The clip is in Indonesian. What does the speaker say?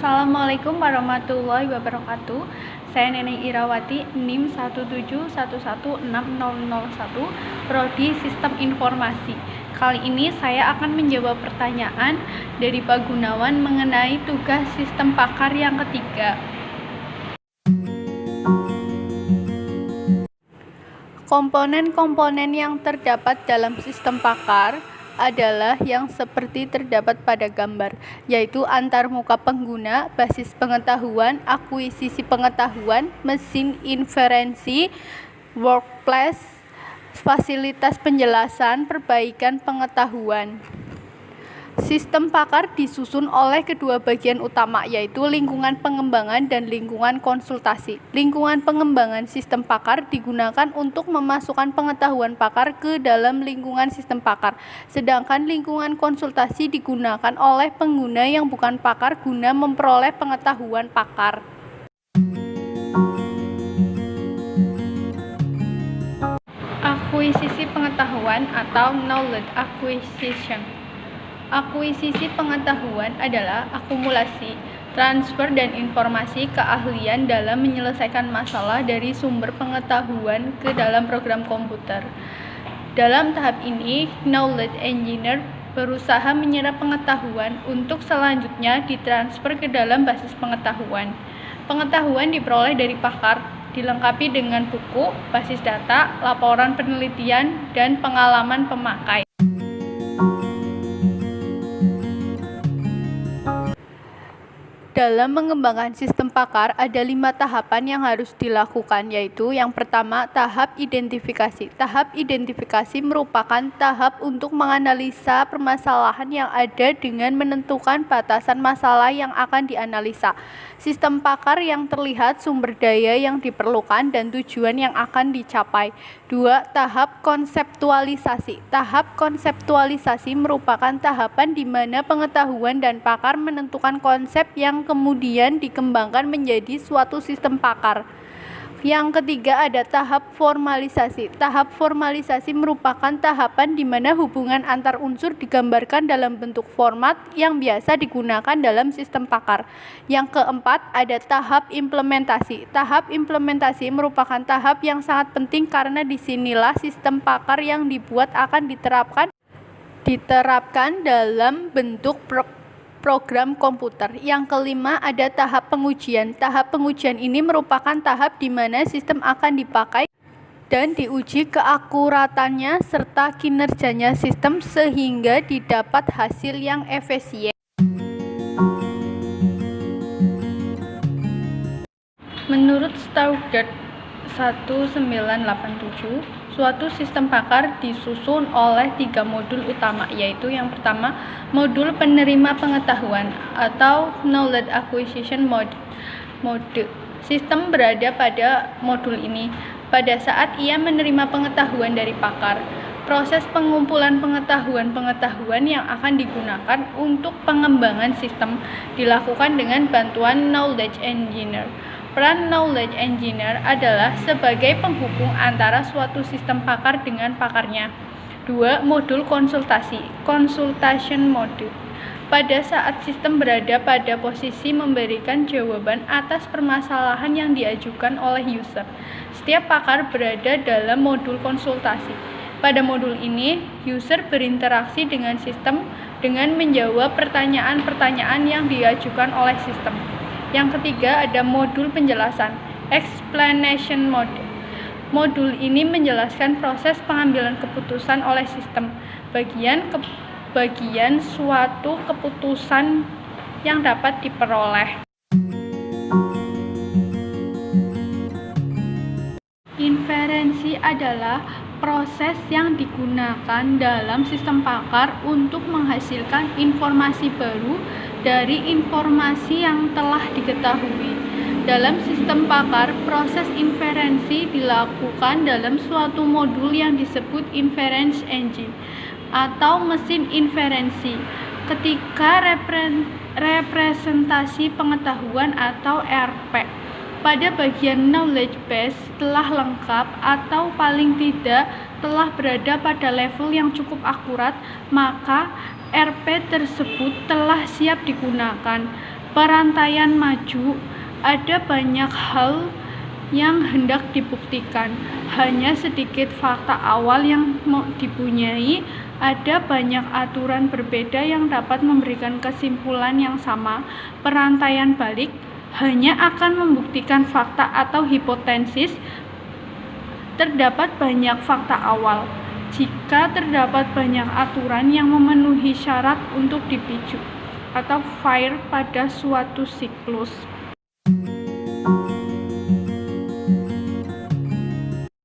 Assalamualaikum warahmatullahi wabarakatuh. Saya Neneng Irawati, NIM 1711601, Prodi Sistem Informasi. Kali ini saya akan menjawab pertanyaan dari Pak Gunawan mengenai tugas sistem pakar yang ketiga. Komponen-komponen yang terdapat dalam sistem pakar adalah yang seperti terdapat pada gambar, yaitu antarmuka pengguna, basis pengetahuan, akuisisi pengetahuan, mesin inferensi, workplace, fasilitas penjelasan, perbaikan pengetahuan. Sistem pakar disusun oleh kedua bagian utama, yaitu lingkungan pengembangan dan lingkungan konsultasi. Lingkungan pengembangan sistem pakar digunakan untuk memasukkan pengetahuan pakar ke dalam lingkungan sistem pakar, sedangkan lingkungan konsultasi digunakan oleh pengguna yang bukan pakar guna memperoleh pengetahuan pakar. Akuisisi pengetahuan atau knowledge acquisition. Akuisisi pengetahuan adalah akumulasi, transfer, dan informasi keahlian dalam menyelesaikan masalah dari sumber pengetahuan ke dalam program komputer. Dalam tahap ini, knowledge engineer berusaha menyerap pengetahuan untuk selanjutnya ditransfer ke dalam basis pengetahuan. Pengetahuan diperoleh dari pakar, dilengkapi dengan buku, basis data, laporan penelitian, dan pengalaman pemakai. Dalam mengembangkan sistem pakar, ada 5 tahapan yang harus dilakukan, yaitu yang pertama, tahap identifikasi. Tahap identifikasi merupakan tahap untuk menganalisa permasalahan yang ada dengan menentukan batasan masalah yang akan dianalisa. Sistem pakar yang terlihat sumber daya yang diperlukan dan tujuan yang akan dicapai. 2. Tahap konseptualisasi. Tahap konseptualisasi merupakan tahapan di mana pengetahuan dan pakar menentukan konsep yang kemudian dikembangkan menjadi suatu sistem pakar. Yang ketiga ada tahap formalisasi. Tahap formalisasi merupakan tahapan di mana hubungan antar unsur digambarkan dalam bentuk format yang biasa digunakan dalam sistem pakar. Yang keempat ada tahap implementasi. Tahap implementasi merupakan tahap yang sangat penting karena disinilah sistem pakar yang dibuat akan diterapkan dalam bentuk program komputer. Yang kelima ada tahap pengujian. Tahap pengujian ini merupakan tahap di mana sistem akan dipakai dan diuji keakuratannya serta kinerjanya sistem sehingga didapat hasil yang efisien. Menurut Stoddard 1987, suatu sistem pakar disusun oleh 3 modul utama, yaitu yang pertama, modul penerima pengetahuan atau knowledge acquisition mode. Sistem berada pada modul ini pada saat ia menerima pengetahuan dari pakar. Proses pengumpulan pengetahuan yang akan digunakan untuk pengembangan sistem dilakukan dengan bantuan knowledge engineer. Peran knowledge engineer adalah sebagai penghubung antara suatu sistem pakar dengan pakarnya. 2. Modul konsultasi, consultation mode. Pada saat sistem berada pada posisi memberikan jawaban atas permasalahan yang diajukan oleh user, setiap pakar berada dalam modul konsultasi. Pada modul ini, user berinteraksi dengan sistem dengan menjawab pertanyaan-pertanyaan yang diajukan oleh sistem. Yang ketiga ada modul penjelasan, explanation mode. Modul ini menjelaskan proses pengambilan keputusan oleh sistem, bagian suatu keputusan yang dapat diperoleh. Inferensi adalah proses yang digunakan dalam sistem pakar untuk menghasilkan informasi baru dari informasi yang telah diketahui. Dalam sistem pakar, proses inferensi dilakukan dalam suatu modul yang disebut inference engine atau mesin inferensi. Ketika representasi pengetahuan atau RP pada bagian knowledge base telah lengkap atau paling tidak telah berada pada level yang cukup akurat, maka RP tersebut telah siap digunakan. perantaian maju, ada banyak hal yang hendak dibuktikan. Hanya sedikit fakta awal yang mau dipunyai, ada banyak aturan berbeda yang dapat memberikan kesimpulan yang sama. Perantaian balik hanya akan membuktikan fakta atau hipotesis. Terdapat banyak fakta awal jika terdapat banyak aturan yang memenuhi syarat untuk dipicu atau fire pada suatu siklus.